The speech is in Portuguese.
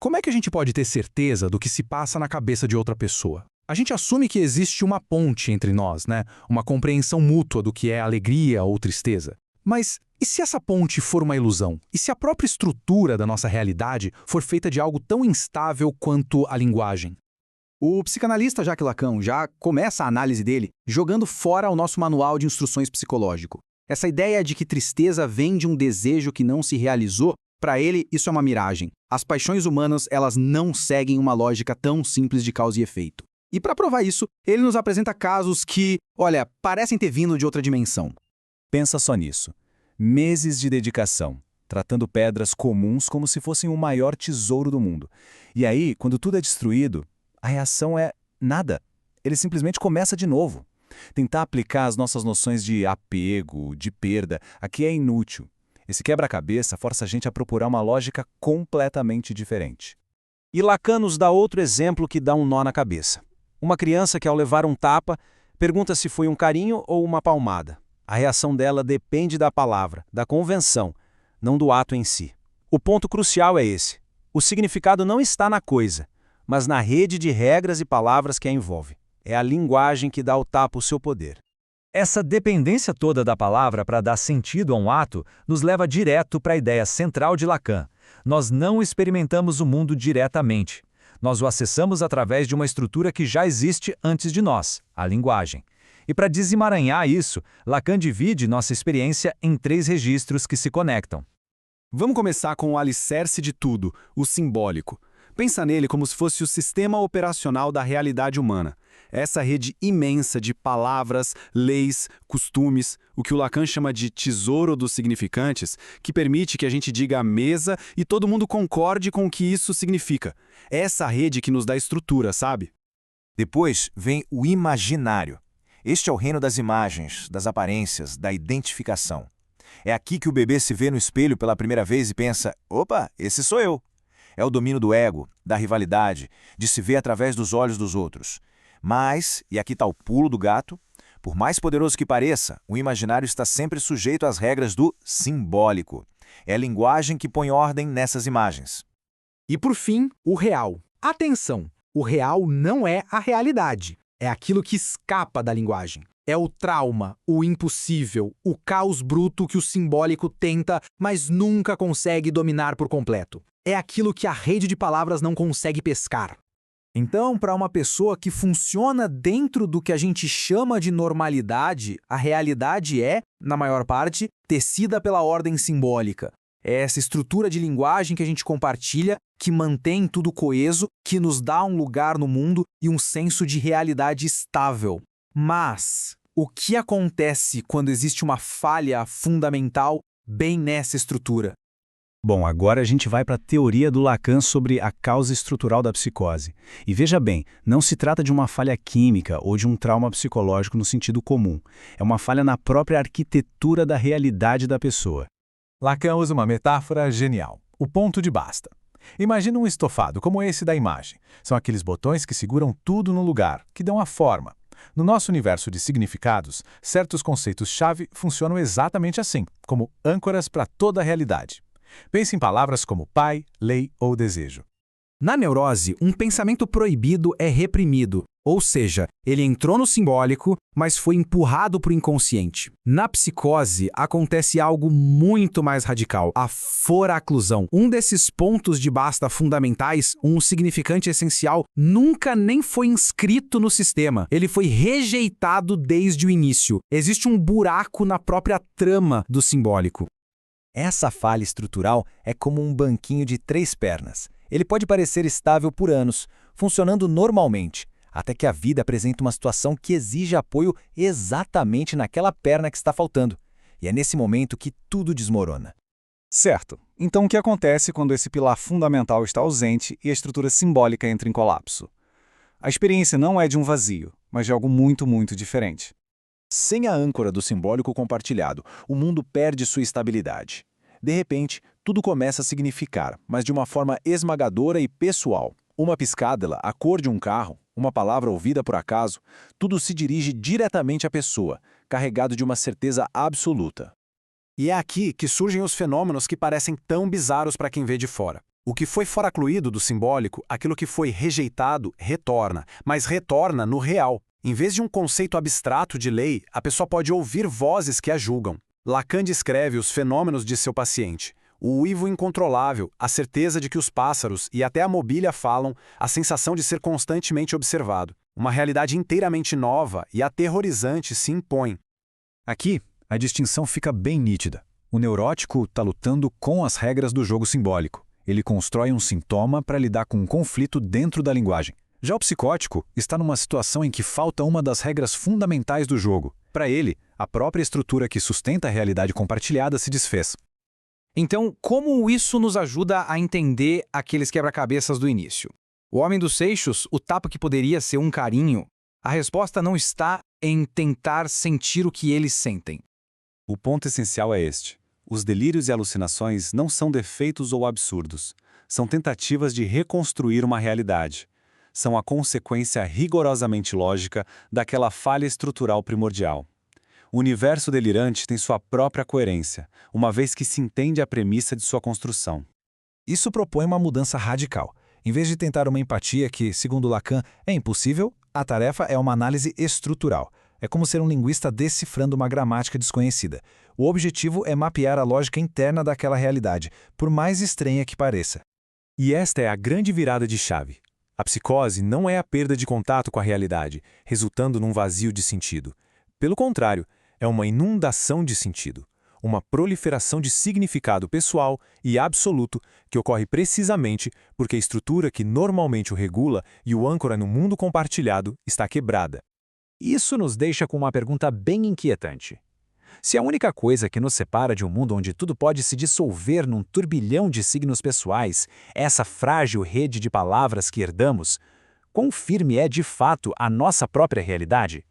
Como é que a gente pode ter certeza do que se passa na cabeça de outra pessoa? A gente assume que existe uma ponte entre nós, né? Uma compreensão mútua do que é alegria ou tristeza. Mas e se essa ponte for uma ilusão? E se a própria estrutura da nossa realidade for feita de algo tão instável quanto a linguagem? O psicanalista Jacques Lacan já começa a análise dele jogando fora o nosso manual de instruções psicológico. Essa ideia de que tristeza vem de um desejo que não se realizou, para ele isso é uma miragem. As paixões humanas, elas não seguem uma lógica tão simples de causa e efeito. E para provar isso, ele nos apresenta casos que, olha, parecem ter vindo de outra dimensão. Pensa só nisso. Meses de dedicação, tratando pedras comuns como se fossem o maior tesouro do mundo. E aí, quando tudo é destruído, a reação é nada. Ele simplesmente começa de novo. Tentar aplicar as nossas noções de apego, de perda, aqui é inútil. Esse quebra-cabeça força a gente a procurar uma lógica completamente diferente. E Lacan nos dá outro exemplo que dá um nó na cabeça. Uma criança que, ao levar um tapa, pergunta se foi um carinho ou uma palmada. A reação dela depende da palavra, da convenção, não do ato em si. O ponto crucial é esse. O significado não está na coisa, mas na rede de regras e palavras que a envolve. É a linguagem que dá ao tapa o seu poder. Essa dependência toda da palavra para dar sentido a um ato nos leva direto para a ideia central de Lacan. Nós não experimentamos o mundo diretamente. Nós o acessamos através de uma estrutura que já existe antes de nós, a linguagem. E para desemaranhar isso, Lacan divide nossa experiência em 3 registros que se conectam. Vamos começar com o alicerce de tudo, o simbólico. Pensa nele como se fosse o sistema operacional da realidade humana. Essa rede imensa de palavras, leis, costumes, o que o Lacan chama de tesouro dos significantes, que permite que a gente diga a mesa e todo mundo concorde com o que isso significa. É essa rede que nos dá estrutura, sabe? Depois vem o imaginário. Este é o reino das imagens, das aparências, da identificação. É aqui que o bebê se vê no espelho pela primeira vez e pensa: opa, esse sou eu. É o domínio do ego, da rivalidade, de se ver através dos olhos dos outros. Mas, e aqui está o pulo do gato, por mais poderoso que pareça, o imaginário está sempre sujeito às regras do simbólico. É a linguagem que põe ordem nessas imagens. E por fim, o real. Atenção! O real não é a realidade. É aquilo que escapa da linguagem. É o trauma, o impossível, o caos bruto que o simbólico tenta, mas nunca consegue dominar por completo. É aquilo que a rede de palavras não consegue pescar. Então, para uma pessoa que funciona dentro do que a gente chama de normalidade, a realidade é, na maior parte, tecida pela ordem simbólica. É essa estrutura de linguagem que a gente compartilha, que mantém tudo coeso, que nos dá um lugar no mundo e um senso de realidade estável. Mas o que acontece quando existe uma falha fundamental bem nessa estrutura? Bom, agora a gente vai para a teoria do Lacan sobre a causa estrutural da psicose. E veja bem, não se trata de uma falha química ou de um trauma psicológico no sentido comum. É uma falha na própria arquitetura da realidade da pessoa. Lacan usa uma metáfora genial, o ponto de basta. Imagina um estofado como esse da imagem. São aqueles botões que seguram tudo no lugar, que dão a forma. No nosso universo de significados, certos conceitos-chave funcionam exatamente assim, como âncoras para toda a realidade. Pense em palavras como pai, lei ou desejo. Na neurose, um pensamento proibido é reprimido, ou seja, ele entrou no simbólico, mas foi empurrado para o inconsciente. Na psicose, acontece algo muito mais radical, a foraclusão. Um desses pontos de basta fundamentais, um significante essencial, nunca nem foi inscrito no sistema. Ele foi rejeitado desde o início. Existe um buraco na própria trama do simbólico. Essa falha estrutural é como um banquinho de 3 pernas. Ele pode parecer estável por anos, funcionando normalmente, até que a vida apresenta uma situação que exige apoio exatamente naquela perna que está faltando. E é nesse momento que tudo desmorona. Certo. Então o que acontece quando esse pilar fundamental está ausente e a estrutura simbólica entra em colapso? A experiência não é de um vazio, mas de algo muito, muito diferente. Sem a âncora do simbólico compartilhado, o mundo perde sua estabilidade. De repente, tudo começa a significar, mas de uma forma esmagadora e pessoal. Uma piscadela, a cor de um carro, uma palavra ouvida por acaso, tudo se dirige diretamente à pessoa, carregado de uma certeza absoluta. E é aqui que surgem os fenômenos que parecem tão bizarros para quem vê de fora. O que foi foracluído do simbólico, aquilo que foi rejeitado, retorna, mas retorna no real. Em vez de um conceito abstrato de lei, a pessoa pode ouvir vozes que a julgam. Lacan descreve os fenômenos de seu paciente. O uivo incontrolável, a certeza de que os pássaros e até a mobília falam, a sensação de ser constantemente observado. Uma realidade inteiramente nova e aterrorizante se impõe. Aqui, a distinção fica bem nítida. O neurótico está lutando com as regras do jogo simbólico. Ele constrói um sintoma para lidar com um conflito dentro da linguagem. Já o psicótico está numa situação em que falta uma das regras fundamentais do jogo. Para ele, a própria estrutura que sustenta a realidade compartilhada se desfez. Então, como isso nos ajuda a entender aqueles quebra-cabeças do início? O Homem dos Seixos, o tapa que poderia ser um carinho, a resposta não está em tentar sentir o que eles sentem. O ponto essencial é este. Os delírios e alucinações não são defeitos ou absurdos. São tentativas de reconstruir uma realidade. São a consequência rigorosamente lógica daquela falha estrutural primordial. O universo delirante tem sua própria coerência, uma vez que se entende a premissa de sua construção. Isso propõe uma mudança radical. Em vez de tentar uma empatia que, segundo Lacan, é impossível, a tarefa é uma análise estrutural. É como ser um linguista decifrando uma gramática desconhecida. O objetivo é mapear a lógica interna daquela realidade, por mais estranha que pareça. E esta é a grande virada de chave. A psicose não é a perda de contato com a realidade, resultando num vazio de sentido. Pelo contrário, é uma inundação de sentido, uma proliferação de significado pessoal e absoluto que ocorre precisamente porque a estrutura que normalmente o regula e o âncora no mundo compartilhado está quebrada. Isso nos deixa com uma pergunta bem inquietante. Se a única coisa que nos separa de um mundo onde tudo pode se dissolver num turbilhão de signos pessoais é essa frágil rede de palavras que herdamos, quão firme é de fato a nossa própria realidade?